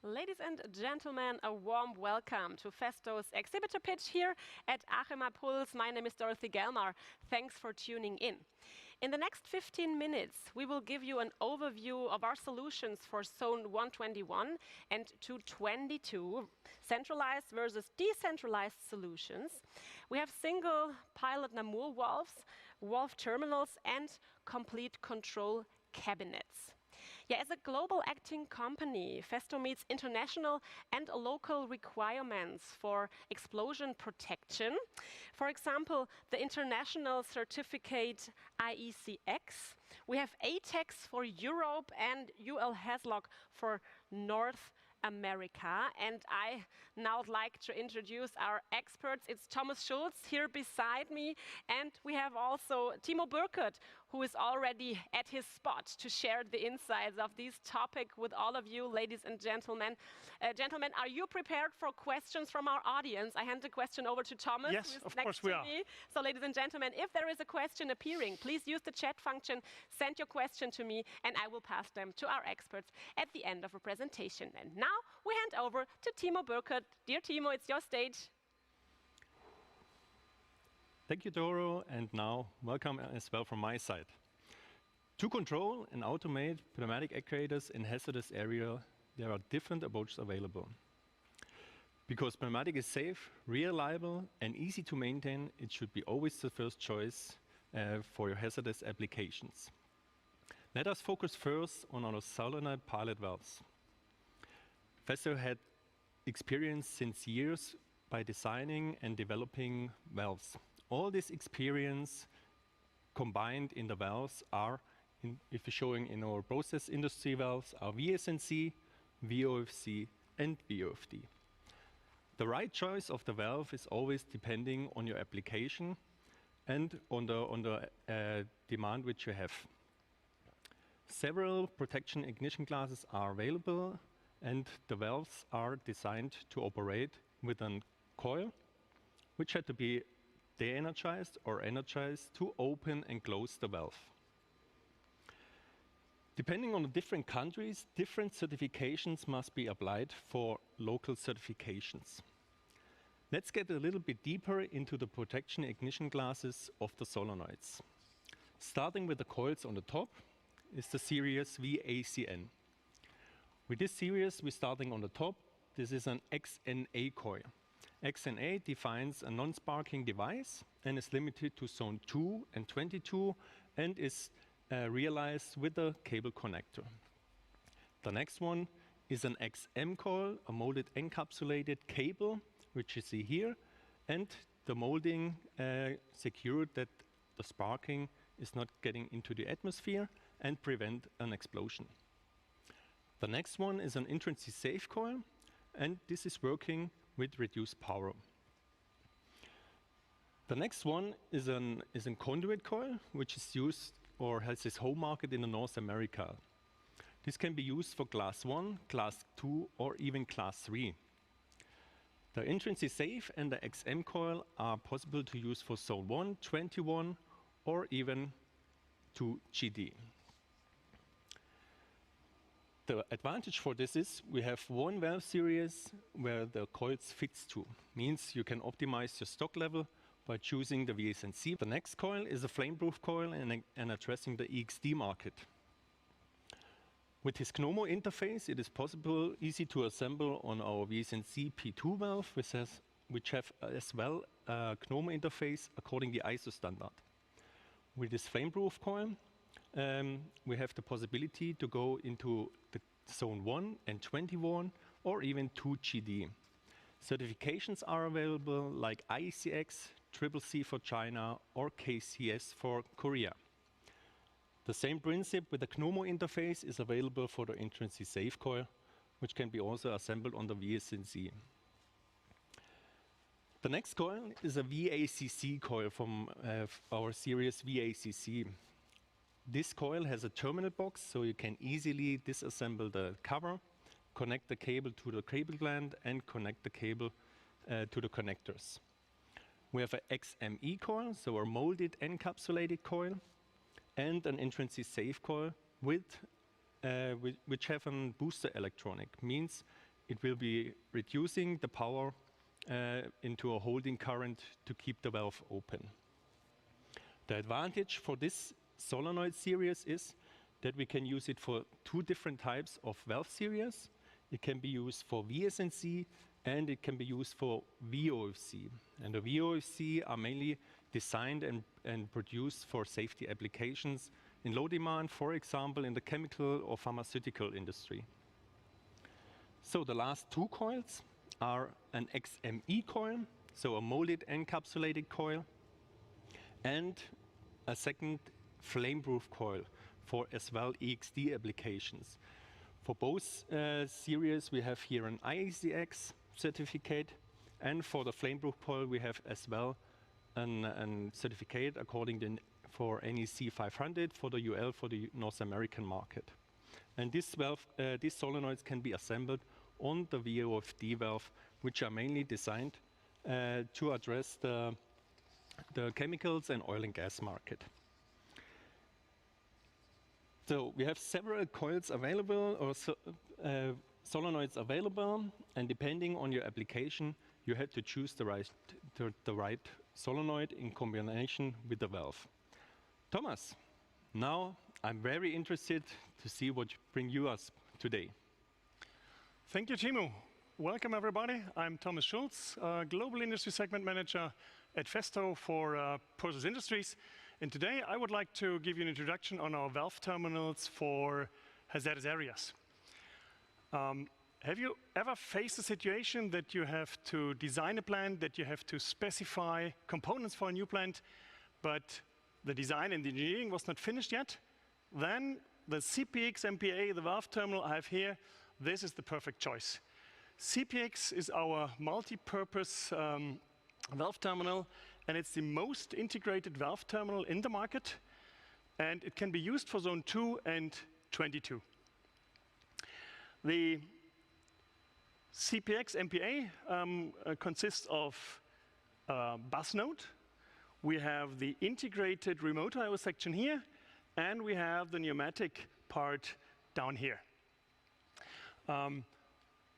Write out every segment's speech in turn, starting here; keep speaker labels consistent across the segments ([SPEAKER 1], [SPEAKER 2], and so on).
[SPEAKER 1] Ladies and gentlemen, a warm welcome to Festo's exhibitor pitch here at ACHEMA Pulse. My name is Dorothy Gelmar. Thanks for tuning in. In the next 15 minutes, we will give you an overview of our solutions for Zone 121 and 222, centralized versus decentralized solutions. We have single pilot Namur valves, valve terminals, and complete control cabinets. Yeah, as a global acting company, Festo meets international and local requirements for explosion protection. For example, the international certificate IECEx. We have ATEX for Europe and UL Haslock for North America. And I now would like to introduce our experts. It's Thomas Schulz here beside me, and we have also Timo Burkert, who is already at his spot to share the insights of this topic with all of you, ladies and gentlemen. Gentlemen, are you prepared for questions from our audience? I hand the question over to Thomas,
[SPEAKER 2] yes,
[SPEAKER 1] who is
[SPEAKER 2] of
[SPEAKER 1] next
[SPEAKER 2] course
[SPEAKER 1] to
[SPEAKER 2] we are.
[SPEAKER 1] me. So, ladies and gentlemen, if there is a question appearing, please use the chat function, send your question to me, and I will pass them to our experts at the end of the presentation. And now we hand over to Timo Burkert. Dear Timo, it's your stage.
[SPEAKER 2] Thank you, Doro, and now welcome as well from my side. To control and automate pneumatic actuators in hazardous area, there are different approaches available. Because pneumatic is safe, reliable, and easy to maintain, it should be always the first choice for your hazardous applications. Let us focus first on our solenoid pilot valves. Festo had experience since years by designing and developing valves. All this experience combined in the valves are, if you're showing in our process industry valves, are VSNC, VOFC, and VOFD. The right choice of the valve is always depending on your application and on the demand which you have. Several protection ignition classes are available, and the valves are designed to operate with a coil, which had to be de-energized or energized to open and close the valve. Depending on the different countries, different certifications must be applied for local certifications. Let's get a little bit deeper into the protection ignition classes of the solenoids. Starting with the coils on the top is the series VACN. With this series, we're starting on the top. This is an Xna coil. Xna defines a non-sparking device and is limited to Zone 2 and 22 and is realized with a cable connector. The next one is an XM coil, a molded encapsulated cable, which you see here, and the molding secured that the sparking is not getting into the atmosphere and prevent an explosion. The next one is an Intrinsic safe coil, and this is working with reduced power. The next one is a conduit coil, which is used or has its home market in North America. This can be used for Class 1, Class 2, or even Class 3. The Intrinsic safe and the XM coil are possible to use for Zone 1, 21, or even 2GD. The advantage for this is we have one valve series where the coils fits to. Means you can optimize your stock level by choosing the VSNC. The next coil is a flame-proof coil and addressing the EXD market. With his Xna interface, it is possible, easy to assemble on our VSNC P2 valve, which have as well a Xna interface according to the ISO standard. With this flame-proof coil, we have the possibility to go into the Zone 1 and 21 or even 2GD. Certifications are available like IECEx, CCC for China, or KCS for Korea. The same principle with the Xna interface is available for the Intrinsic safe coil, which can be also assembled on the VSNC. The next coil is a VACC coil from our series VACC. This coil has a terminal box, so you can easily disassemble the cover, connect the cable to the cable gland, and connect the cable to the connectors. We have an XME coil, so a molded encapsulated coil, and an Intrinsic safe coil which have a booster electronic. Means it will be reducing the power into a holding current to keep the valve open. The advantage for this solenoid series is that we can use it for two different types of valve series. It can be used for VSNC and it can be used for VOFC. And the VOFC are mainly designed and produced for safety applications in low demand, for example, in the chemical or pharmaceutical industry. So the last two coils are an XME coil, so a molded encapsulated coil, and a second flame-proof coil for as well EXD applications. For both series, we have here an IECEx certificate, and for the flame-proof coil, we have as well a certificate according to for NEC 500 for the UL for the North American market. And these solenoids can be assembled on the VOFD valve, which are mainly designed to address the chemicals and oil and gas market. So we have several coils available, or solenoids available, and depending on your application, you have to choose the right solenoid in combination with the valve. Thomas, now I'm very interested to see what bring you us today.
[SPEAKER 3] Thank you, Timo. Welcome, everybody. I'm Thomas Schulz, Global Industry Segment Manager at Festo for Process Industries. And today I would like to give you an introduction on our valve terminals for hazardous areas. Have you ever faced a situation that you have to design a plant, that you have to specify components for a new plant, but the design and the engineering was not finished yet? Then the CPX MPA, the valve terminal I have here, this is the perfect choice. CPX is our multi-purpose valve terminal, and it's the most integrated valve terminal in the market, and it can be used for Zone 2 and 22. The CPX MPA consists of a bus node. We have the integrated remote I/O section here, and we have the pneumatic part down here.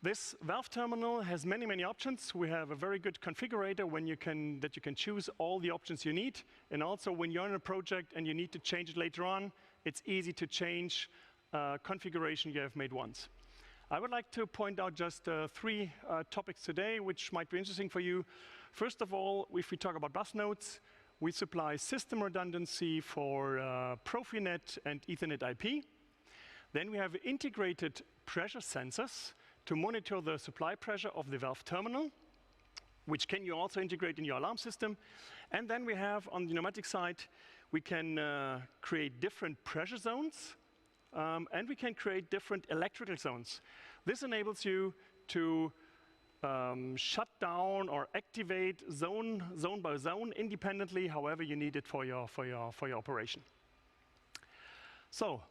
[SPEAKER 3] This valve terminal has many, many options. We have a very good configurator that you can choose all the options you need. And also when you're in a project and you need to change it later on, it's easy to change configuration you have made once. I would like to point out just three topics today which might be interesting for you. First of all, if we talk about bus nodes, we supply system redundancy for Profinet and Ethernet IP. Then we have integrated pressure sensors to monitor the supply pressure of the valve terminal, which can you also integrate in your alarm system. And then we have, on the pneumatic side, we can create different pressure zones, and we can create different electrical zones. This enables you to shut down or activate zone by zone independently, however you need it for your operation. So,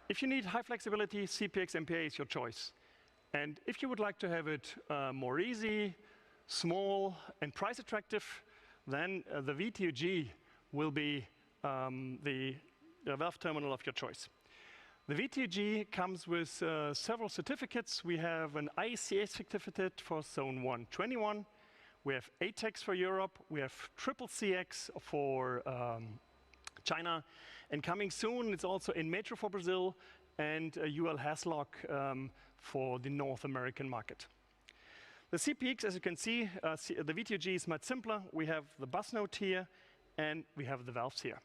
[SPEAKER 3] if you need high flexibility, CPX MPA is your choice. And if you would like to have it more easy, small, and price attractive, then the VTUG will be the valve terminal of your choice. The VTUG comes with several certificates. We have an IECEx certificate for Zone 1 21. We have ATEX for Europe. We have CCX for China. And coming soon, it's also in Metro for Brazil and UL Haslock for the North American market. The CPX, as you can see, the VTUG is much simpler. We have the bus node here, and we have the valves here.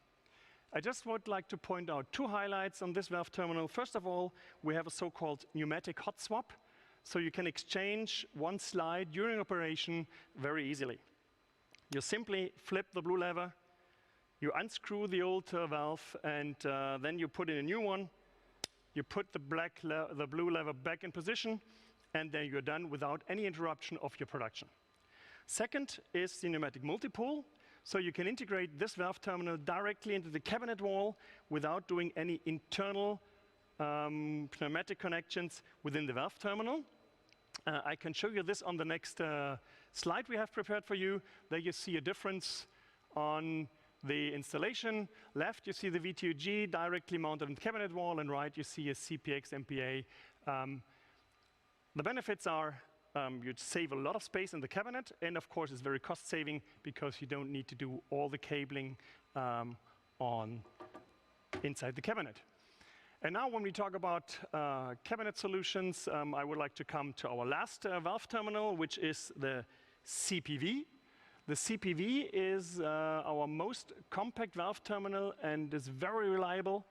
[SPEAKER 3] I just would like to point out two highlights on this valve terminal. First of all, we have a so-called pneumatic hot swap, so you can exchange one slide during operation very easily. You simply flip the blue lever, you unscrew the old valve, and then you put in a new one. You put the blue lever back in position, and then you're done without any interruption of your production. Second is the pneumatic multipool. So you can integrate this valve terminal directly into the cabinet wall without doing any internal pneumatic connections within the valve terminal. I can show you this on the next slide we have prepared for you. There you see a difference on the installation. Left, you see the VTUG directly mounted on the cabinet wall, and right, you see a CPX MPA The benefits are you'd save a lot of space in the cabinet, and of course it's very cost saving because you don't need to do all the cabling inside the cabinet. And now when we talk about cabinet solutions, I would like to come to our last valve terminal, which is the CPV. The CPV is our most compact valve terminal and is very reliable.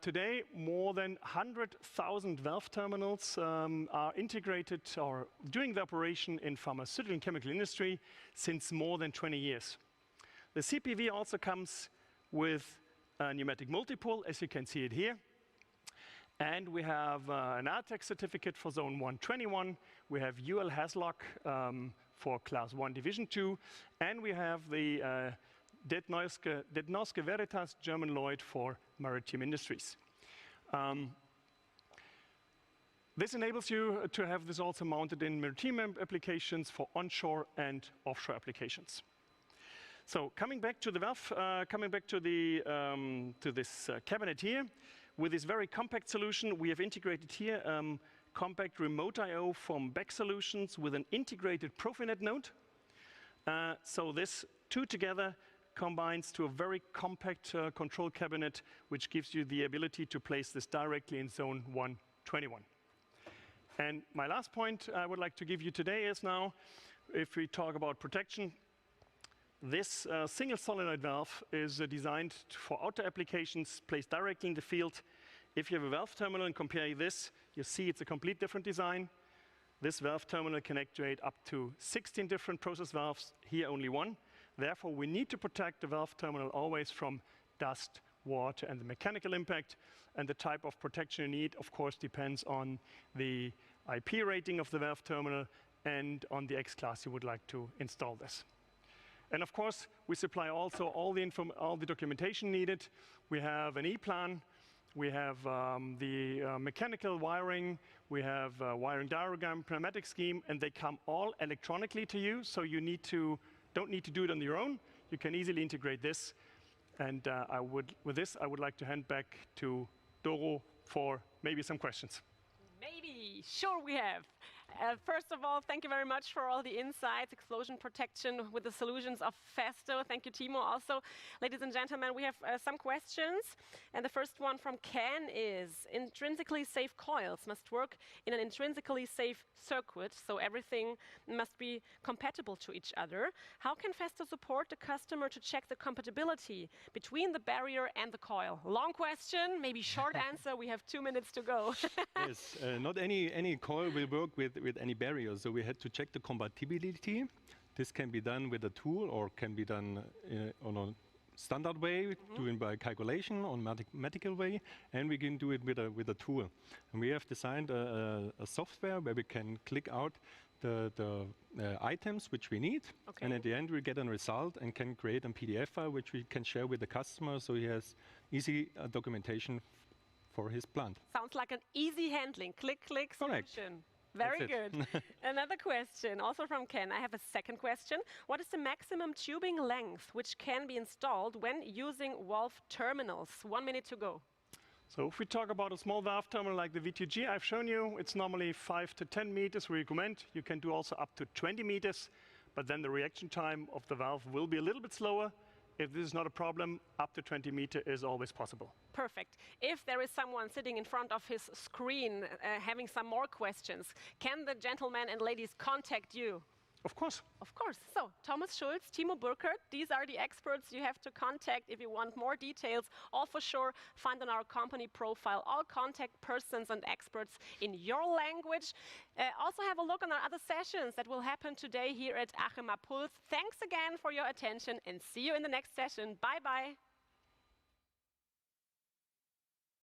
[SPEAKER 3] Today, more than 100,000 valve terminals are integrated or doing the operation in pharmaceutical and chemical industry since more than 20 years. The CPV also comes with a pneumatic multipull, as you can see it here. And we have an ATEX certificate for Zone 121. We have UL HAZLOC for Class 1 Division 2. And we have the Detnoske Veritas German Lloyd for maritime industries. This enables you to have this also mounted in maritime applications for onshore and offshore applications. So coming back to the valve, to this cabinet here, with this very compact solution, we have integrated here compact remote I/O from Vacc Solutions with an integrated Profinet node. So this two together combines to a very compact control cabinet, which gives you the ability to place this directly in Zone 121. And my last point I would like to give you today is now, if we talk about protection, this single solenoid valve is designed for outer applications, placed directly in the field. If you have a valve terminal and compare this, you see it's a complete different design. This valve terminal can actuate up to 16 different process valves, here only one. Therefore, we need to protect the valve terminal always from dust, water, and the mechanical impact. And the type of protection you need, of course, depends on the IP rating of the valve terminal and on the X class you would like to install this. And of course, we supply also all the documentation needed. We have an E-plan, we have the mechanical wiring, we have wiring diagram, pneumatic scheme, and they come all electronically to you, so you don't need to do it on your own. You can easily integrate this. And with this, I would like to hand back to Doro for maybe some questions.
[SPEAKER 1] Maybe, sure we have. First of all, thank you very much for all the insights, explosion protection with the solutions of Festo. Thank you, Timo. Also, ladies and gentlemen, we have some questions. And the first one from Ken is, intrinsically safe coils must work in an intrinsically safe circuit, so everything must be compatible to each other. How can Festo support the customer to check the compatibility between the barrier and the coil? Long question, maybe short answer. We have 2 minutes to go.
[SPEAKER 2] Yes, not any coil will work with any barrier, so we had to check the compatibility. This can be done with a tool or can be done on a standard way, doing by calculation or mathematical way, and we can do it with a tool. And we have designed a software where we can click out the items which we need, and at the end we get a result and can create a PDF file which we can share with the customer, so he has easy documentation for his plant.
[SPEAKER 1] Sounds like an easy handling, click, click solution.
[SPEAKER 2] Correct.
[SPEAKER 1] Very good. Another question, also from Ken. I have a second question. What is the maximum tubing length which can be installed when using valve terminals? 1 minute to go.
[SPEAKER 3] So if we talk about a small valve terminal like the V2G I've shown you, it's normally 5 to 10 meters we recommend. You can do also up to 20 meters, but then the reaction time of the valve will be a little bit slower. If this is not a problem, up to 20 meters is always possible.
[SPEAKER 1] Perfect. If there is someone sitting in front of his screen having some more questions, can the gentlemen and ladies contact you?
[SPEAKER 3] Of course.
[SPEAKER 1] Of course. So, Thomas Schulz, Timo Burkhardt, these are the experts you have to contact if you want more details. All for sure, find on our company profile all contact persons and experts in your language. Also have a look on our other sessions that will happen today here at ACHEMA Pulse. Thanks again for your attention and see you in the next session. Bye-bye.